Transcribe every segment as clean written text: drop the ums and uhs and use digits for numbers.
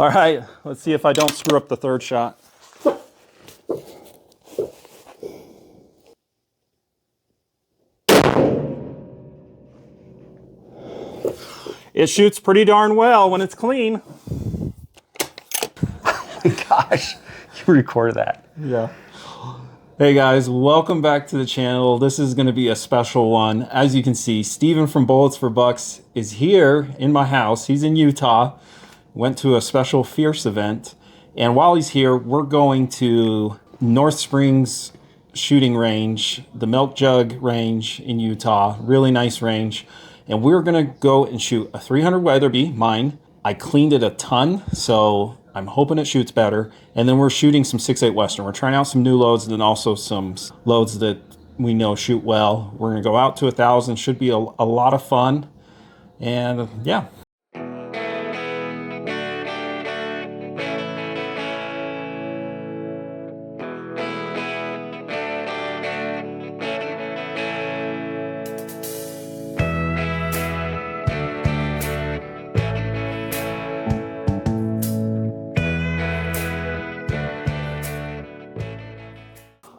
All right, let's see if I don't screw up the third shot. It shoots pretty darn well when it's clean. Gosh, you recorded that. Yeah. Hey guys, welcome back to the channel. This is going to be a special one. As you can see, Steven from Bullets for Bucks is here in my house. He's in Utah. Went to a special Fierce event. And while he's here, we're going to North Springs shooting range, the Milk Jug range in Utah. Really nice range. And we're going to go and shoot a 300 Weatherby, mine. I cleaned it a ton, so I'm hoping it shoots better. And then we're shooting some 6.8 Western. We're trying out some new loads and then also some loads that we know shoot well. We're going to go out to 1,000. Should be a lot of fun. And yeah.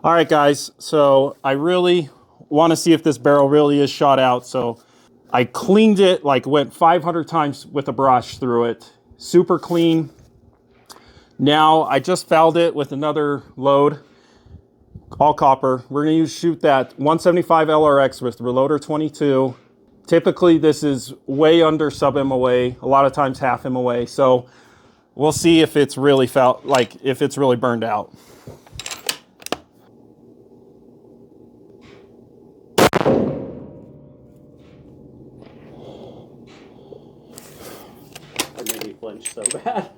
All right, guys, so I really want to see if this barrel really is shot out. So I cleaned it, like went 500 times with a brush through it. Super clean. Now I just fouled it with another load, all copper. We're going to shoot that 175 LRX with reloader 22. Typically, this is way under sub MOA, a lot of times half MOA. So we'll see if it's really fouled, like if it's really burned out. So bad.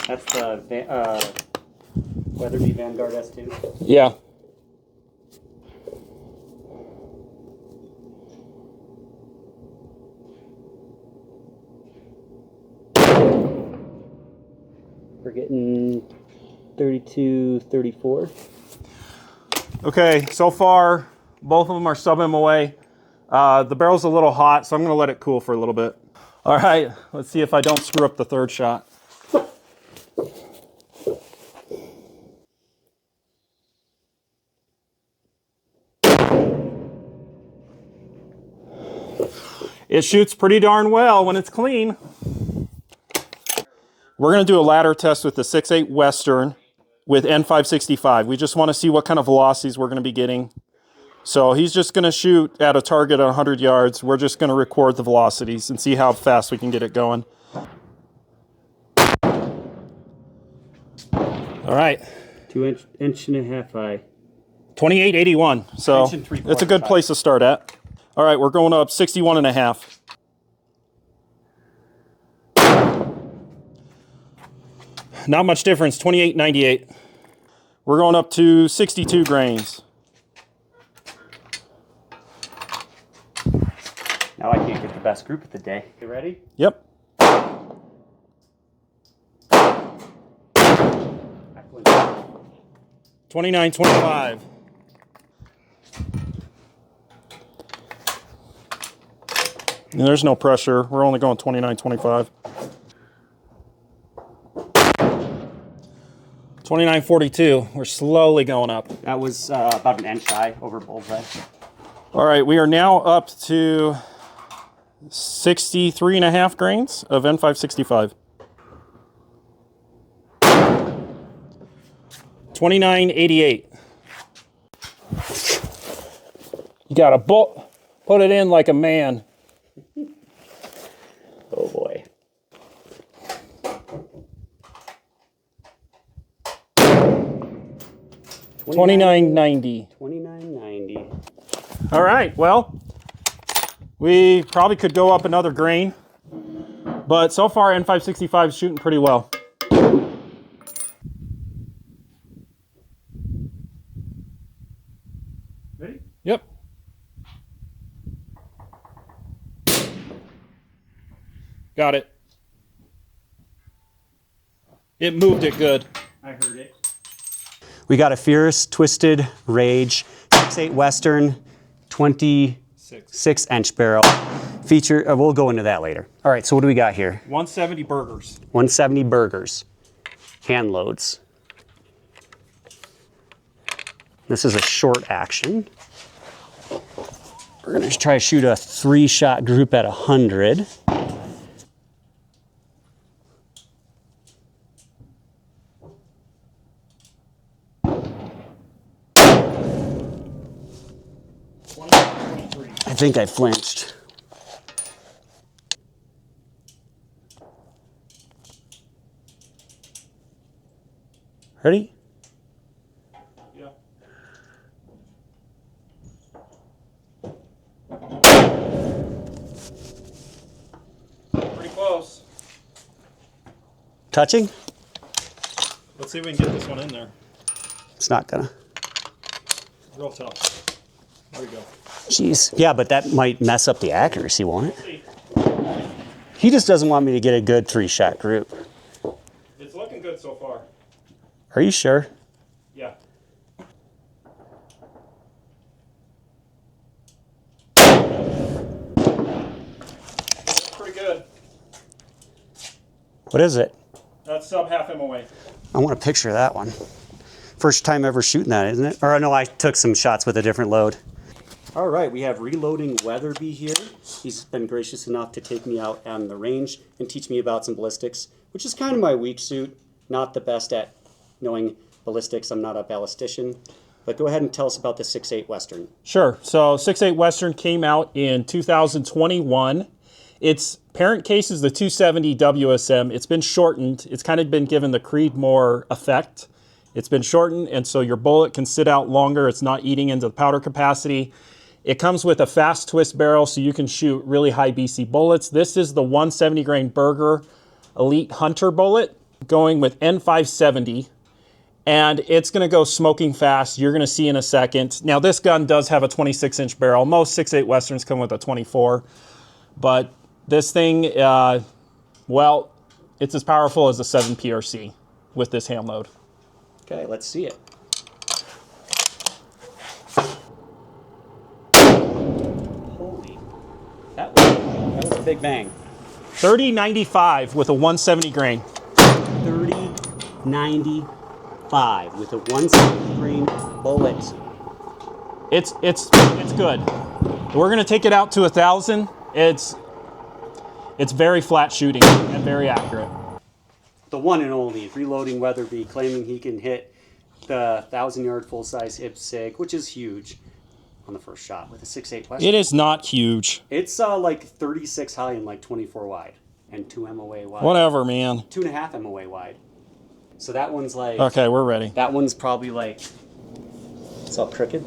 That's the Weatherby Vanguard S2. Yeah. We're getting 32, 34. Okay, so far both of them are sub MOA. The barrel's a little hot, so I'm going to let it cool for a little bit. All right, let's see if I don't screw up the third shot. It shoots pretty darn well when it's clean. We're going to do a ladder test with the 6.8 Western with N565. We just want to see what kind of velocities we're going to be getting. So he's just going to shoot at a target at 100 yards. We're just going to record the velocities and see how fast we can get it going. All right. 2 inch and a half high. 2881. So it's a good place to start at. All right, we're going up 61 and a half. Not much difference, 2898. We're going up to 62 grains. Now I can't get the best group of the day. You ready? Yep. 2925. And there's no pressure. We're only going 2925. 2942. We're slowly going up. That was about an inch high over bullseye. All right, we are now up to 63 and a half grains of N565. 2988. You gotta put it in like a man. Oh boy. 2990. 2990. All right, well, we probably could go up another grain, but so far N565 is shooting pretty well. Ready? Yep. Got it. It moved it good. I heard it. We got a Fierce Twisted Rage 6.8 Western 20 6-inch barrel. Feature, we'll go into that later. All right, so what do we got here? 170 burgers. 170 burgers, hand loads. This is a short action. We're gonna try to shoot a 3-shot group at 100. I think I flinched. Ready? Yeah. Pretty close. Touching? Let's see if we can get this one in there. It's not gonna. Real tough. There we go. Jeez. Yeah, but that might mess up the accuracy, won't it? He just doesn't want me to get a good 3-shot group. It's looking good so far. Are you sure? Yeah. Pretty good. What is it? That's sub half MOA. I want a picture of that one. First time ever shooting that, isn't it? Or no, I took some shots with a different load. All right, we have Reloading Weatherby here. He's been gracious enough to take me out on the range and teach me about some ballistics, which is kind of my weak suit. Not the best at knowing ballistics. I'm not a ballistician. But go ahead and tell us about the 6.8 Western. Sure. So 6.8 Western came out in 2021. Its parent case is the 270 WSM. It's been shortened. It's kind of been given the Creedmoor effect. It's been shortened, and so your bullet can sit out longer. It's not eating into the powder capacity. It comes with a fast twist barrel, so you can shoot really high BC bullets. This is the 170 grain Berger Elite Hunter bullet going with N570, and it's gonna go smoking fast. You're gonna see in a second. Now this gun does have a 26-inch barrel. Most 6.8 Westerns come with a 24, but this thing, well, it's as powerful as a 7 PRC with this hand load. Okay, let's see it. Holy, that was a big bang. 3095 with a 170 grain. 3095 with a 170 grain bullet. It's good. We're gonna take it out to 1,000. It's very flat shooting and very accurate. The one and only Reloading Weatherby claiming he can hit the 1,000-yard full-size hip sig, which is huge on the first shot with a 6.8 Western. It is not huge. It's like 36 high and like 24 wide and 2 MOA wide. Whatever, man. 2.5 MOA wide. So that one's like... Okay, we're ready. That one's probably like... It's all crooked.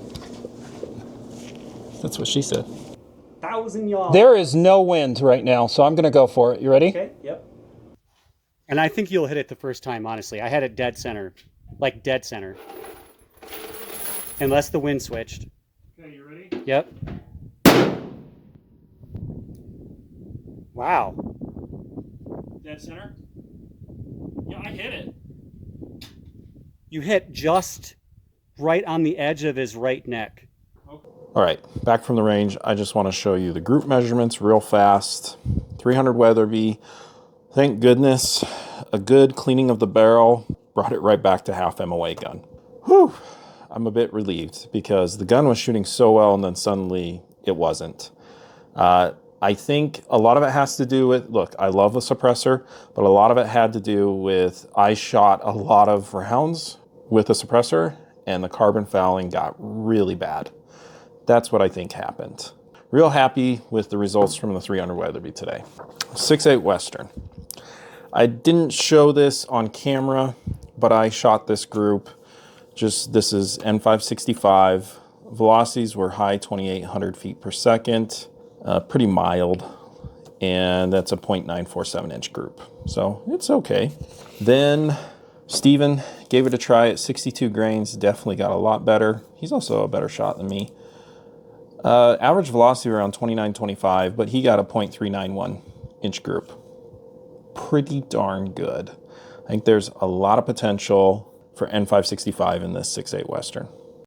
That's what she said. 1,000 yards. There is no wind right now, so I'm gonna go for it. You ready? Okay, yep. And I think you'll hit it the first time, honestly. I had it dead center. Like dead center. Unless the wind switched. Okay, you ready? Yep. Wow. Dead center? Yeah, I hit it. You hit just right on the edge of his right neck. All right, back from the range. I just want to show you the group measurements real fast. 300 Weatherby. Thank goodness, a good cleaning of the barrel brought it right back to half MOA gun. Whew, I'm a bit relieved because the gun was shooting so well and then suddenly it wasn't. I think a lot of it has to do with, look, I love the suppressor, but a lot of it had to do with I shot a lot of rounds with the suppressor and the carbon fouling got really bad. That's what I think happened. Real happy with the results from the 300 Weatherby today. 6.8 Western. I didn't show this on camera, but I shot this group. This is N565. Velocities were high 2,800 feet per second, pretty mild, and that's a .947 inch group. So it's okay. Then Steven gave it a try at 62 grains, definitely got a lot better. He's also a better shot than me. Average velocity around 29.25, but he got a .391 inch group. Pretty darn good. I think there's a lot of potential for N565 in this 6.8 Western.